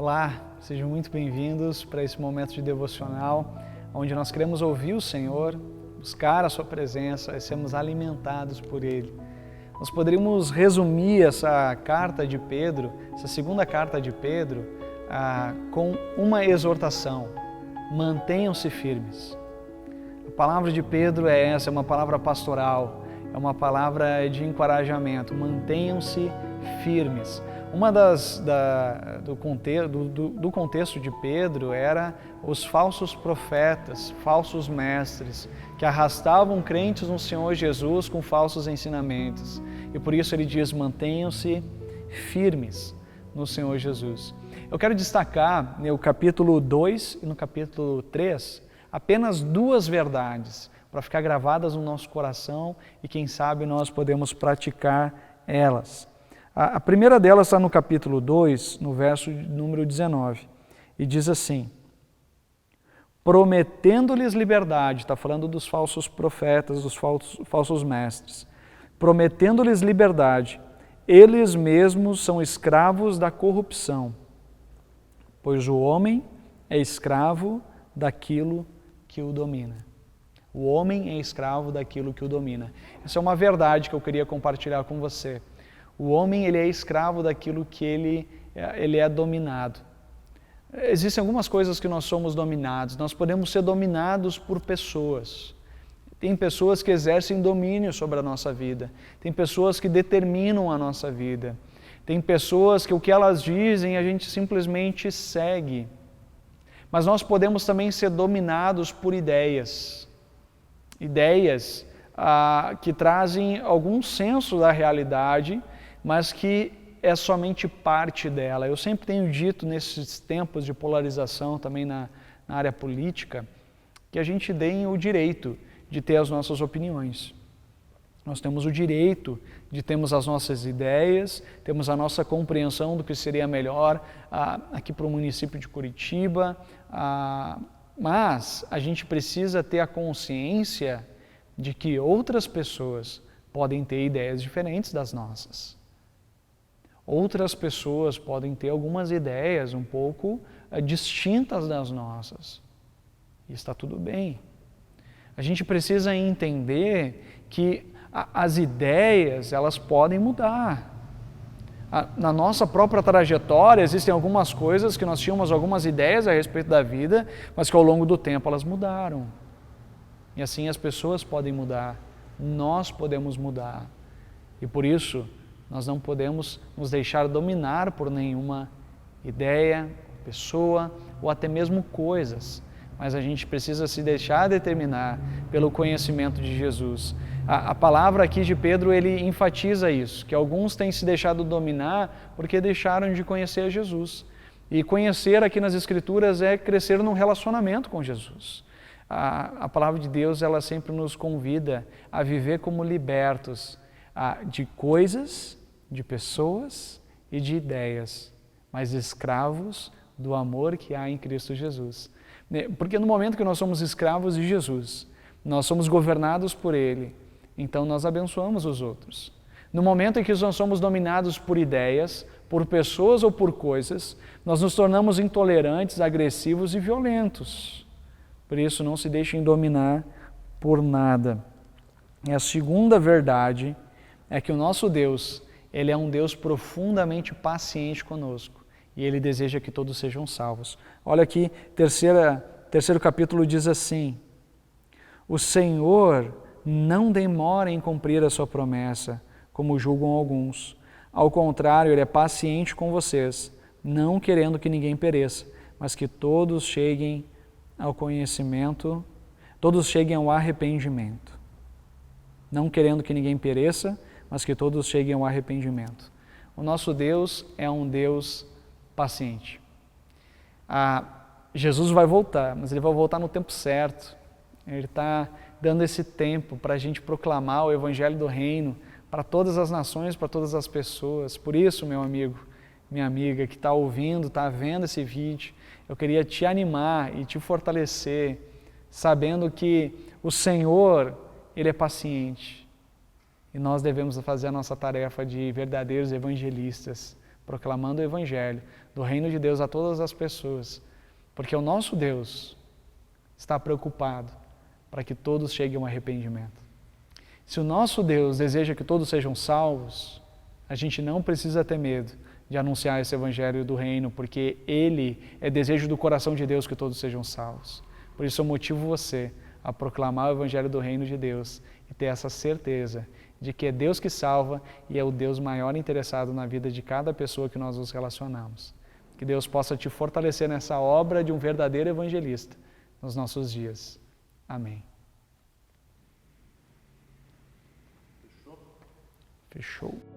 Olá, sejam muito bem-vindos para esse momento de devocional, onde nós queremos ouvir o Senhor, buscar a Sua presença e sermos alimentados por Ele. Nós poderíamos resumir essa carta de Pedro, essa segunda carta de Pedro, com uma exortação: mantenham-se firmes. A palavra de Pedro é essa, é uma palavra pastoral, é uma palavra de encorajamento: mantenham-se firmes. Uma do contexto de Pedro era os falsos profetas, falsos mestres, que arrastavam crentes no Senhor Jesus com falsos ensinamentos. E por isso ele diz: mantenham-se firmes no Senhor Jesus. Eu quero destacar no capítulo 2 e no capítulo 3 apenas duas verdades para ficar gravadas no nosso coração e quem sabe nós podemos praticar elas. A primeira delas está no capítulo 2, no verso número 19, e diz assim: prometendo-lhes liberdade, está falando dos falsos profetas, dos falsos mestres, prometendo-lhes liberdade, eles mesmos são escravos da corrupção, pois o homem é escravo daquilo que o domina. O homem é escravo daquilo que o domina. Essa é uma verdade que eu queria compartilhar com você. O homem ele é escravo daquilo que ele é dominado. Existem algumas coisas que nós somos dominados. Nós podemos ser dominados por pessoas. Tem pessoas que exercem domínio sobre a nossa vida. Tem pessoas que determinam a nossa vida. Tem pessoas que o que elas dizem a gente simplesmente segue. Mas nós podemos também ser dominados por ideias. Ideias que trazem algum senso da realidade, mas que é somente parte dela. Eu sempre tenho dito nesses tempos de polarização, também na área política, que a gente tem o direito de ter as nossas opiniões. Nós temos o direito de termos as nossas ideias, temos a nossa compreensão do que seria melhor aqui para o município de Curitiba, mas a gente precisa ter a consciência de que outras pessoas podem ter ideias diferentes das nossas. Outras pessoas podem ter algumas ideias um pouco distintas das nossas. E está tudo bem. A gente precisa entender que as ideias, elas podem mudar. Na nossa própria trajetória, existem algumas coisas que nós tínhamos algumas ideias a respeito da vida, mas que ao longo do tempo elas mudaram. E assim as pessoas podem mudar, nós podemos mudar. E por isso, nós não podemos nos deixar dominar por nenhuma ideia, pessoa ou até mesmo coisas, mas a gente precisa se deixar determinar pelo conhecimento de Jesus. A palavra aqui de Pedro, ele enfatiza isso, que alguns têm se deixado dominar porque deixaram de conhecer Jesus. E conhecer aqui nas Escrituras é crescer num relacionamento com Jesus. A palavra de Deus, ela sempre nos convida a viver como libertos de coisas, de pessoas e de ideias, mas escravos do amor que há em Cristo Jesus. Porque no momento que nós somos escravos de Jesus, nós somos governados por Ele, então nós abençoamos os outros. No momento em que nós somos dominados por ideias, por pessoas ou por coisas, nós nos tornamos intolerantes, agressivos e violentos. Por isso, não se deixem dominar por nada. E a segunda verdade é que o nosso Deus, Ele é um Deus profundamente paciente conosco e Ele deseja que todos sejam salvos. Olha aqui, terceiro capítulo diz assim: o Senhor não demora em cumprir a sua promessa, como julgam alguns. Ao contrário, Ele é paciente com vocês, não querendo que ninguém pereça, mas que todos cheguem ao conhecimento, todos cheguem ao arrependimento. Não querendo que ninguém pereça, mas que todos cheguem ao arrependimento. O nosso Deus é um Deus paciente. Jesus vai voltar, mas Ele vai voltar no tempo certo. Ele está dando esse tempo para a gente proclamar o Evangelho do Reino para todas as nações, para todas as pessoas. Por isso, meu amigo, minha amiga que está ouvindo, está vendo esse vídeo, eu queria te animar e te fortalecer, sabendo que o Senhor, Ele é paciente. E nós devemos fazer a nossa tarefa de verdadeiros evangelistas proclamando o Evangelho do Reino de Deus a todas as pessoas, porque o nosso Deus está preocupado para que todos cheguem ao arrependimento. Se o nosso Deus deseja que todos sejam salvos, a gente não precisa ter medo de anunciar esse Evangelho do Reino, porque Ele é desejo do coração de Deus que todos sejam salvos. Por isso eu motivo você a proclamar o Evangelho do Reino de Deus e ter essa certeza de que é Deus que salva e é o Deus maior interessado na vida de cada pessoa que nós nos relacionamos. Que Deus possa te fortalecer nessa obra de um verdadeiro evangelista nos nossos dias. Amém. Fechou? Fechou.